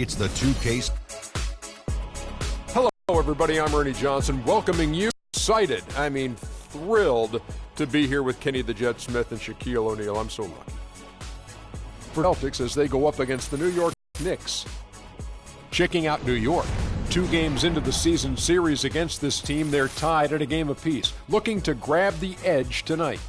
It's the 2K. Hello, everybody. I'm Ernie Johnson, welcoming you. Excited, thrilled to be here with Kenny the Jet Smith and Shaquille O'Neal. I'm so lucky. For Celtics as they go up against the New York Knicks. Checking out New York. 2 games into the season series against this team, they're tied at a game apiece, looking to grab the edge tonight.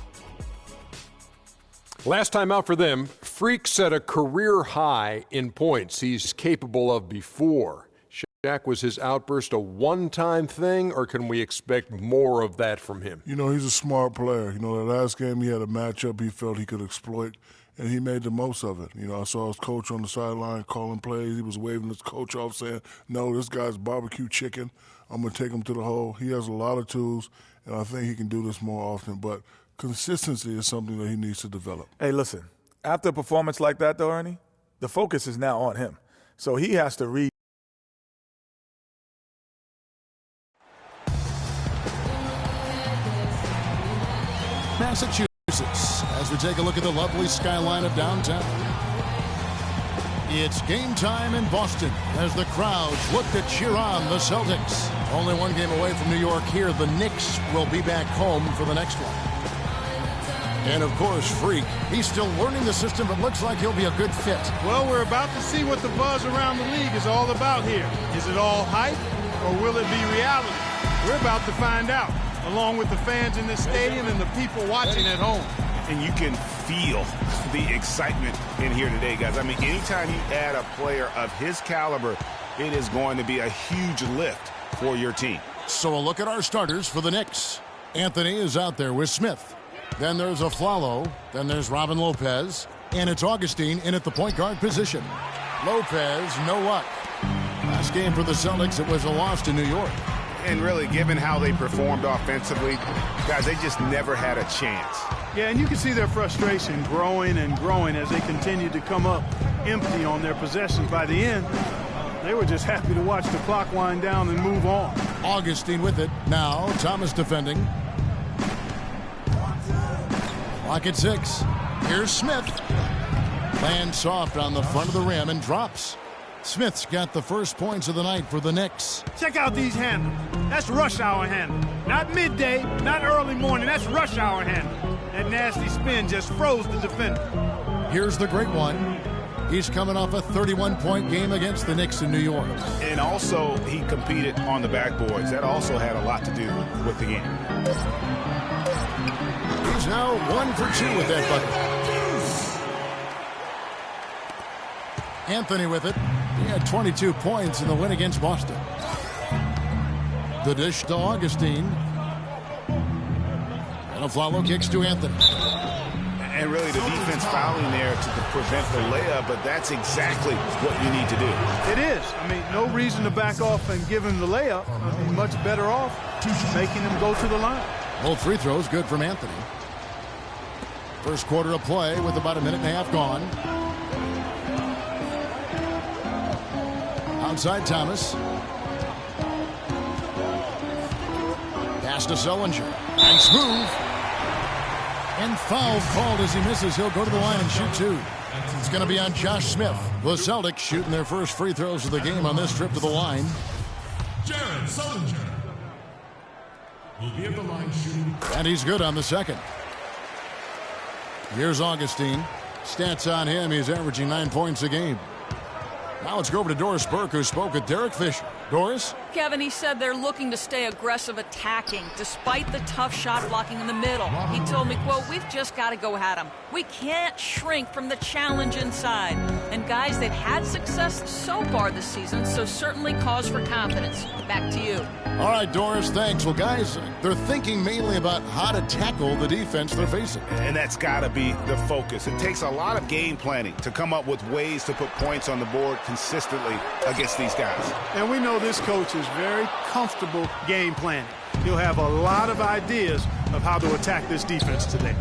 Last time out for them, Freak set a career high in points he's capable of before. Shaq, was his outburst a one-time thing, or can we expect more of that from him? You know, he's a smart player. You know, the last game he had a matchup he felt he could exploit, and he made the most of it. You know, I saw his coach on the sideline calling plays. He was waving his coach off saying, no, this guy's barbecue chicken. I'm going to take him to the hole. He has a lot of tools, and I think he can do this more often. But consistency is something that he needs to develop. Hey, listen, after a performance like that, though, Ernie, the focus is now on him. So he has to read. Massachusetts, as we take a look at the lovely skyline of downtown. It's game time in Boston as the crowds look to cheer on the Celtics. Only one game away from New York here. The Knicks will be back home for the next one. And, of course, Freak. He's still learning the system, but looks like he'll be a good fit. Well, we're about to see what the buzz around the league is all about here. Is it all hype, or will it be reality? We're about to find out, along with the fans in this stadium and the people watching at home. And you can feel the excitement in here today, guys. Anytime you add a player of his caliber, it is going to be a huge lift for your team. So a look at our starters for the Knicks. Anthony is out there with Smith. Then there's Aflalo. Then there's Robin Lopez. And it's Augustine in at the point guard position. Lopez, no luck. Last game for the Celtics, it was a loss to New York. And really, given how they performed offensively, guys, they just never had a chance. Yeah, and you can see their frustration growing and growing as they continue to come up empty on their possessions. By the end, they were just happy to watch the clock wind down and move on. Augustine with it. Now Thomas defending. Lock at 6. Here's Smith. Lands soft on the front of the rim and drops. Smith's got the first points of the night for the Knicks. Check out these handles. That's rush hour handle. Not midday, not early morning. That's rush hour handle. That nasty spin just froze the defender. Here's the great one. He's coming off a 31-point game against the Knicks in New York. And also, he competed on the backboards. That also had a lot to do with the game. He's now 1 for 2 with that bucket. Anthony with it. He had 22 points in the win against Boston. The dish to Augustine. And Aflalo kicks to Anthony. And really the defense fouling there to prevent the layup, but that's exactly what you need to do. It is. No reason to back off and give him the layup. Much better off making him go to the line. Both free throws good from Anthony. First quarter of play with about a minute and a half gone. Outside Thomas. Pass to Sullinger. Nice move. And foul called as he misses. He'll go to the line and shoot 2. It's going to be on Josh Smith. The Celtics shooting their first free throws of the game on this trip to the line. Jared Sullinger will be at the line shooting. And he's good on the second. Here's Augustine. Stats on him, he's averaging 9 points a game. Now let's go over to Doris Burke, who spoke with Derek Fisher. Doris? Kevin, he said they're looking to stay aggressive attacking, despite the tough shot blocking in the middle. He told me, quote, we've just got to go at them. We can't shrink from the challenge inside. And guys, they've had success so far this season, so certainly cause for confidence. Back to you. All right, Doris, thanks. Well, guys, they're thinking mainly about how to tackle the defense they're facing. And that's got to be the focus. It takes a lot of game planning to come up with ways to put points on the board consistently against these guys. And we know this coach is very comfortable game planning. He'll have a lot of ideas of how to attack this defense today.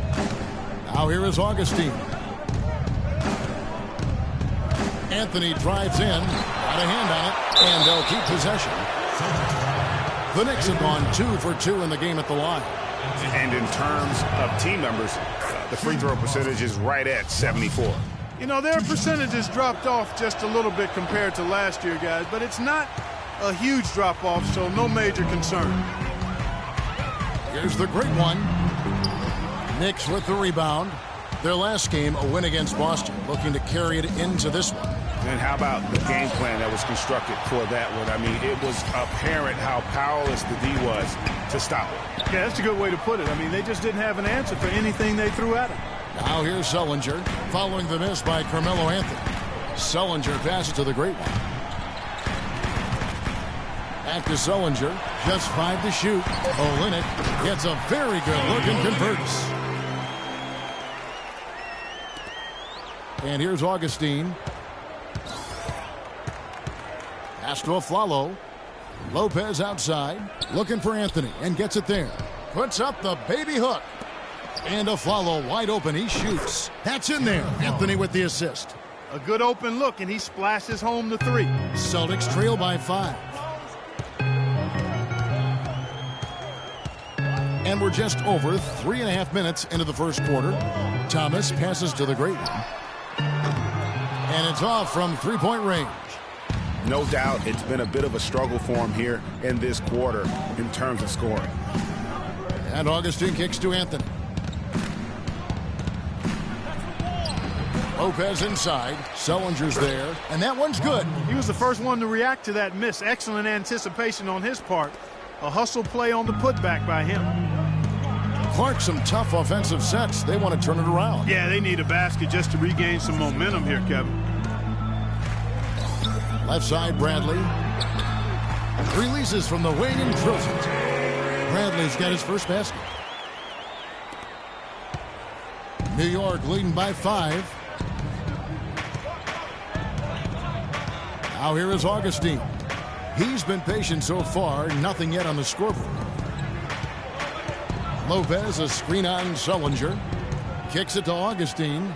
Now here is Augustine. Anthony drives in, got a hand on it, and they'll keep possession. The Knicks have gone 2 for 2 in the game at the line. And in terms of team numbers, the free throw percentage is right at 74. You know, their percentages dropped off just a little bit compared to last year, guys, but it's not a huge drop-off, so no major concern. Here's the great one. Knicks with the rebound. Their last game, a win against Boston, looking to carry it into this one. And how about the game plan that was constructed for that one? I mean, it was apparent how powerless the D was to stop it. Yeah, that's a good way to put it. I mean, they just didn't have an answer for anything they threw at him. Now here's Sullinger, following the miss by Carmelo Anthony. Sullinger passes to the great one. Back to Sullinger, just 5 to shoot. Olynyk gets a very good look and converts. And here's Augustine. Pass to Aflalo. Lopez outside, looking for Anthony, and gets it there. Puts up the baby hook. And Aflalo wide open, he shoots. That's in there. Anthony with the assist. A good open look, and he splashes home the 3. Celtics trail by 5. And we're just over 3.5 minutes into the first quarter. Thomas passes to the great one. And it's off from three-point range. No doubt it's been a bit of a struggle for him here in this quarter in terms of scoring. And Augustine kicks to Anthony. Lopez inside. Sullinger's there. And that one's good. He was the first one to react to that miss. Excellent anticipation on his part. A hustle play on the putback by him. Clark, some tough offensive sets. They want to turn it around. Yeah, they need a basket just to regain some momentum here, Kevin. Left side, Bradley. Releases from the wing and drills it. Bradley's got his first basket. New York leading by 5. Now here is Augustine. He's been patient so far, nothing yet on the scoreboard. Lopez, a screen on Sullinger. Kicks it to Augustine.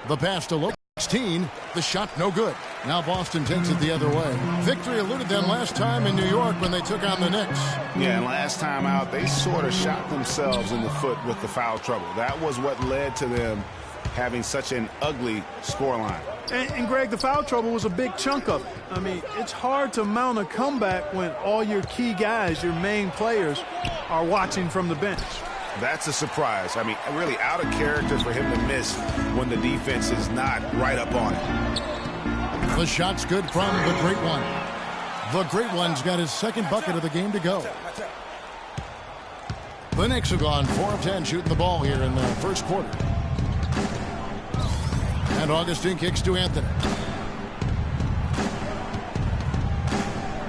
The pass to Lopez. 16. The shot no good. Now Boston takes it the other way. Victory eluded them last time in New York when they took on the Knicks. Yeah, and last time out, they sort of shot themselves in the foot with the foul trouble. That was what led to them having such an ugly scoreline. And Greg, the foul trouble was a big chunk of it. I mean, it's hard to mount a comeback when all your key guys, your main players, are watching from the bench. That's a surprise. I mean, really out of character for him to miss when the defense is not right up on it. The shot's good from the Great One. The Great One's got his second bucket of the game to go. The Knicks have gone 4 of 10 shooting the ball here in the first quarter. And Augustine kicks to Anthony.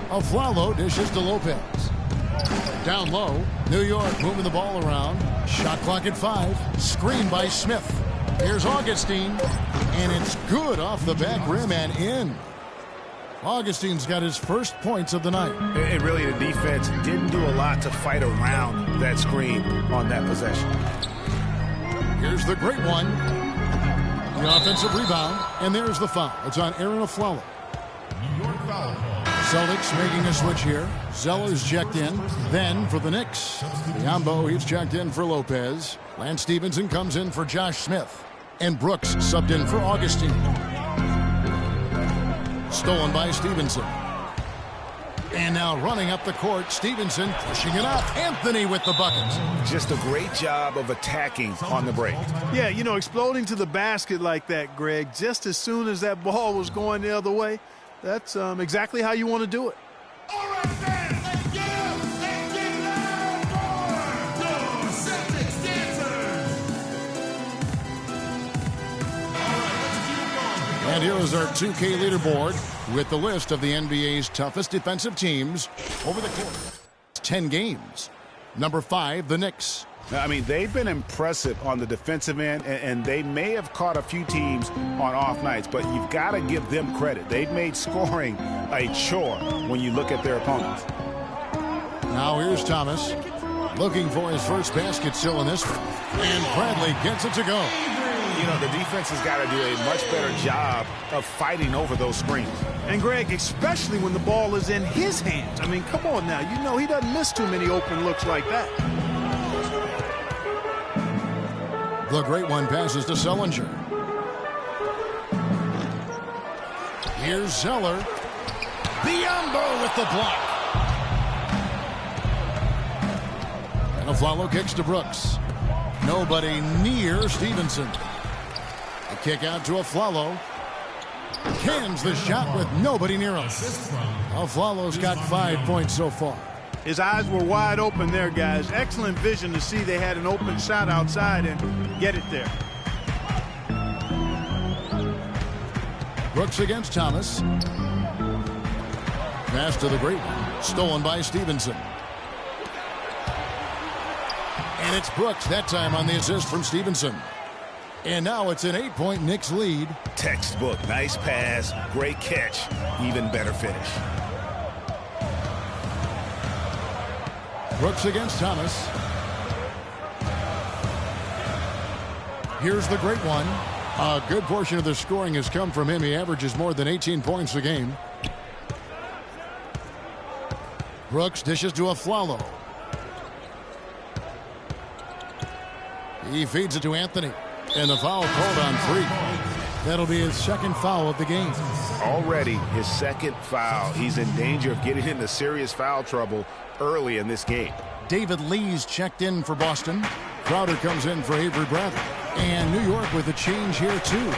Aflalo dishes to Lopez. Down low, New York moving the ball around. Shot clock at 5. Screen by Smith. Here's Augustine. And it's good off the back rim and in. Augustine's got his first points of the night. And really, the defense didn't do a lot to fight around that screen on that possession. Here's the Great One. The offensive rebound. And there's the foul. It's on Aaron Aflalo. New York foul call. Celtics making a switch here. Zeller's checked in. Then for the Knicks, Biombo, he's checked in for Lopez. Lance Stevenson comes in for Josh Smith. And Brooks subbed in for Augustine. Stolen by Stevenson. And now running up the court, Stevenson pushing it up. Anthony with the bucket. Just a great job of attacking on the break. Yeah, you know, exploding to the basket like that, Greg, just as soon as that ball was going the other way, that's exactly how you want to do it. All right, fans, let's get up and get loud for the Celtics dancers. All right, let's keep going. And here is our 2K leaderboard with the list of the NBA's toughest defensive teams over the course of 10 games. Number 5, the Knicks. I mean, they've been impressive on the defensive end, and they may have caught a few teams on off nights, but you've got to give them credit. They've made scoring a chore when you look at their opponents. Now here's Thomas looking for his first basket still in this one. And Bradley gets it to go. You know, the defense has got to do a much better job of fighting over those screens. And, Greg, especially when the ball is in his hands. I mean, come on now. You know he doesn't miss too many open looks like that. The Great One passes to Sullinger. Here's Zeller. Biombo with the block. And Aflalo kicks to Brooks. Nobody near Stevenson. A kick out to Aflalo. Cans the shot with nobody near him. Aflalo's got 5 points so far. His eyes were wide open there, guys. Excellent vision to see they had an open shot outside and get it there. Brooks against Thomas. Pass to the great one. Stolen by Stevenson. And it's Brooks that time on the assist from Stevenson. And now it's an 8-point Knicks lead. Textbook. Nice pass. Great catch. Even better finish. Brooks against Thomas. Here's the great one. A good portion of the scoring has come from him. He averages more than 18 points a game. Brooks dishes to Aflalo. He feeds it to Anthony. And the foul called on 3. That'll be his second foul of the game. Already his second foul. He's in danger of getting into serious foul trouble early in this game. David Lee's checked in for Boston. Crowder comes in for Avery Bradley. And New York with a change here, too.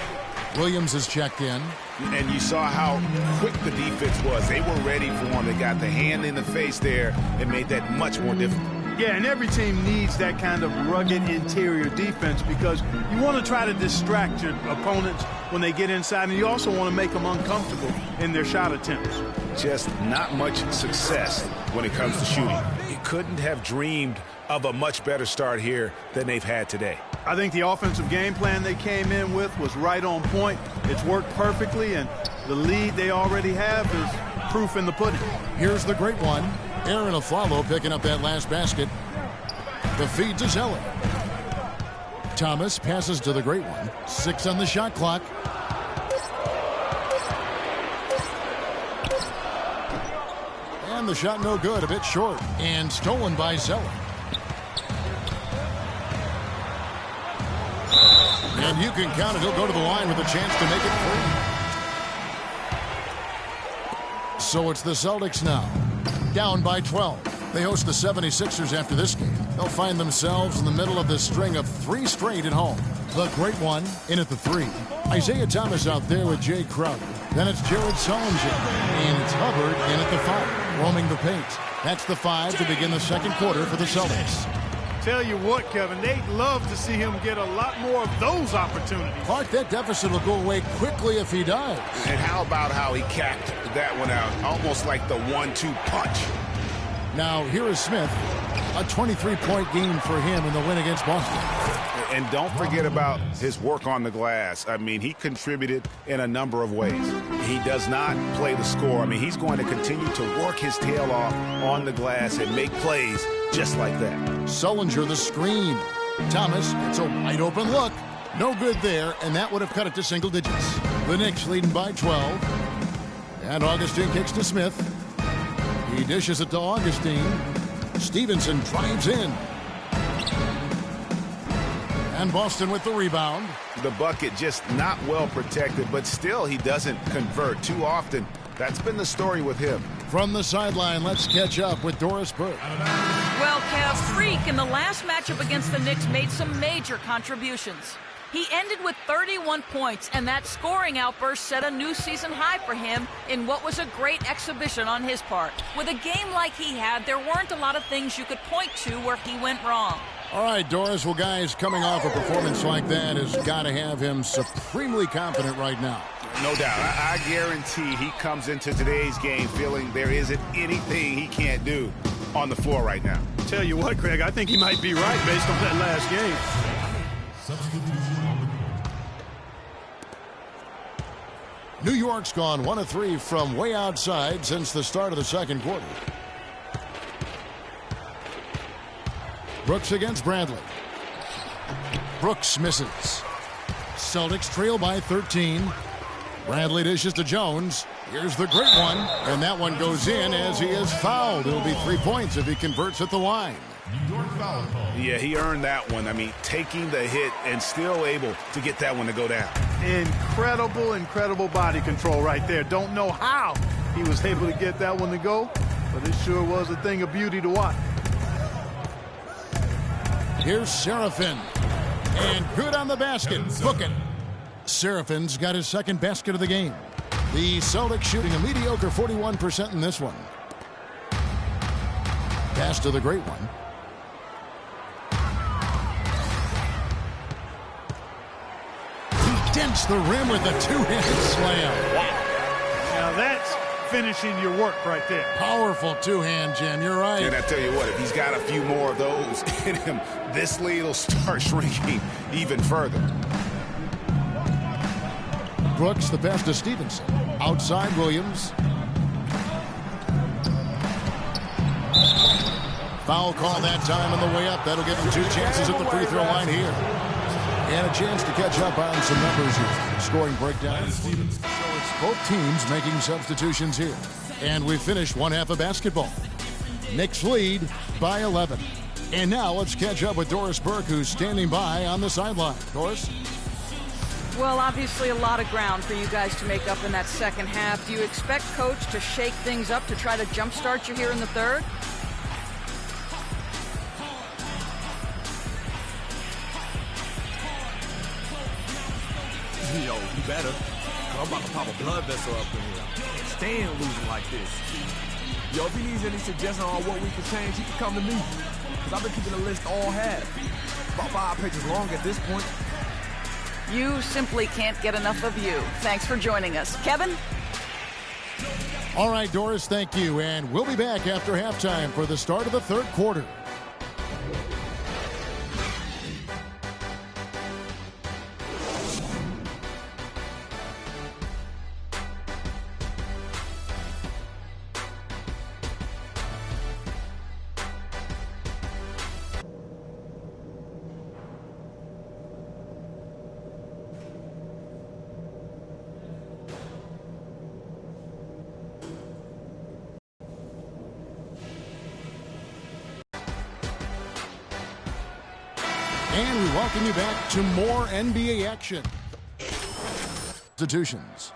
Williams is checked in. And you saw how quick the defense was. They were ready for him. They got the hand in the face there and made that much more difficult. Yeah, and every team needs that kind of rugged interior defense because you want to try to distract your opponents when they get inside, and you also want to make them uncomfortable in their shot attempts. Just not much success when it comes to shooting. He couldn't have dreamed of a much better start here than they've had today. I think the offensive game plan they came in with was right on point. It's worked perfectly, and the lead they already have is proof in the pudding. Here's the great one. Aaron Aflalo picking up that last basket. The feed to Zeller. Thomas passes to the great one. 6 on the shot clock. And the shot no good, a bit short. And stolen by Zeller. And you can count it. He'll go to the line with a chance to make it 3. So it's the Celtics now. Down by 12. They host the 76ers after this game. They'll find themselves in the middle of this string of 3 straight at home. The great one in at the 3. Isaiah Thomas out there with Jay Crowder. Then it's Jared Sullinger. And it's Hubbard in at the 5, roaming the paint. That's the 5 to begin the second quarter for the Celtics. Tell you what, Kevin, they'd love to see him get a lot more of those opportunities. Clark, that deficit will go away quickly if he does. And how about how he capped that one out? Almost like the 1-2 punch. Now, here is Smith. A 23-point game for him in the win against Boston. And don't forget about his work on the glass. I mean, he contributed in a number of ways. He does not play the score. I mean, he's going to continue to work his tail off on the glass and make plays just like that. Sullinger the screen. Thomas, it's a wide open look. No good there, and that would have cut it to single digits. The Knicks leading by 12. And Augustine kicks to Smith. He dishes it to Augustine. Stevenson drives in. And Boston with the rebound. The bucket just not well protected, but still he doesn't convert too often. That's been the story with him. From the sideline, let's catch up with Doris Burke. Well, Kev, Freak in the last matchup against the Knicks made some major contributions. He ended with 31 points, and that scoring outburst set a new season high for him in what was a great exhibition on his part. With a game like he had, there weren't a lot of things you could point to where he went wrong. All right, Doris. Well, guys, coming off a performance like that has got to have him supremely confident right now. No doubt. I guarantee he comes into today's game feeling there isn't anything he can't do on the floor right now. Tell you what, Craig, I think he might be right based on that last game. New York's gone 1 of 3 from way outside since the start of the second quarter. Brooks against Bradley. Brooks misses. Celtics trail by 13. Bradley dishes to Jones. Here's the great one. And that one goes in as he is fouled. It'll be 3 points if he converts at the line. foul call. Yeah, he earned that one. I mean, taking the hit and still able to get that one to go down. Incredible, incredible body control right there. Don't know how he was able to get that one to go, but it sure was a thing of beauty to watch. Here's Seraphin. And good on the basket. Book it. Seraphin's got his second basket of the game. The Celtics shooting a mediocre 41% in this one. Pass to the great one. He dents the rim with a two-handed slam. Now that's finishing your work right there. Powerful two-hand jam. You're right. And I tell you what, if he's got a few more of those in him, this lead will start shrinking even further. Brooks, the pass to Stevenson. Outside Williams. Foul call that time on the way up. That'll give him two chances at the free throw line here. And a chance to catch up on some numbers here. Scoring breakdown. So it's both teams making substitutions here. And we finished one half of basketball. Knicks lead by 11. And now let's catch up with Doris Burke, who's standing by on the sideline. Doris? Well, obviously a lot of ground for you guys to make up in that second half. Do you expect Coach to shake things up to try to jumpstart you here in the third? Yo, you better. I'm about to pop a blood vessel up in here. I can't stand losing like this. Yo, if he needs any suggestions on what we can change, he can come to me. Because I've been keeping the list all half. About 5 pages long at this point. You simply can't get enough of you. Thanks for joining us. Kevin? All right, Doris, thank you. And we'll be back after halftime for the start of the third quarter. And we welcome you back to more NBA action. Institutions.